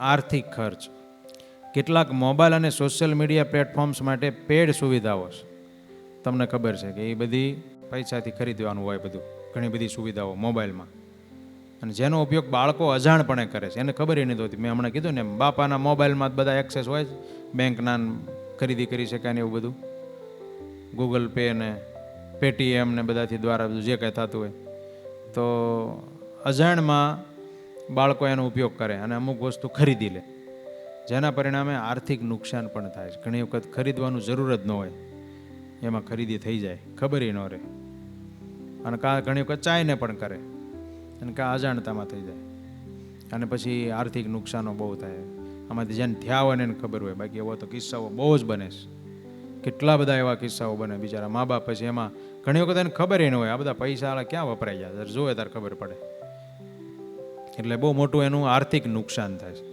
આર્થિક ખર્ચ. કેટલાક મોબાઈલ અને સોશિયલ મીડિયા પ્લેટફોર્મ્સ માટે પેડ સુવિધાઓ છે. તમને ખબર છે કે એ બધી પૈસાથી ખરીદવાનું હોય બધું, ઘણી બધી સુવિધાઓ મોબાઈલમાં, અને જેનો ઉપયોગ બાળકો અજાણપણે કરે છે, એને ખબર નથી હોતી. મેં હમણાં કીધું ને, બાપાના મોબાઈલમાં જ બધા એક્સેસ હોય છે, બેંકના ખરીદી કરી શકાય ને એવું બધું, ગૂગલ પે ને પેટીએમ ને બધાથી દ્વારા બધું જે કંઈ થતું હોય, તો અજાણમાં બાળકો એનો ઉપયોગ કરે અને અમુક વસ્તુ ખરીદી લે, જેના પરિણામે આર્થિક નુકસાન પણ થાય છે. ઘણી વખત ખરીદવાનું જરૂર જ ન હોય, એમાં ખરીદી થઈ જાય, ખબર ન રહે, અને ઘણી વખત ચાઈને પણ કરે, અને અજાણતામાં થઈ જાય, અને પછી આર્થિક નુકસાનો બહુ થાય. આમાંથી જેને થયા હોય ને એને ખબર હોય, બાકી એવો તો કિસ્સાઓ બહુ જ બને છે. કેટલા બધા એવા કિસ્સાઓ બને, બિચારા મા બાપ પછી એમાં ઘણી વખત એને ખબર ન હોય આ બધા પૈસા ક્યાં વપરાઈ જાય, જોવે ત્યારે ખબર પડે. એટલે બહુ મોટું એનું આર્થિક નુકસાન થાય છે.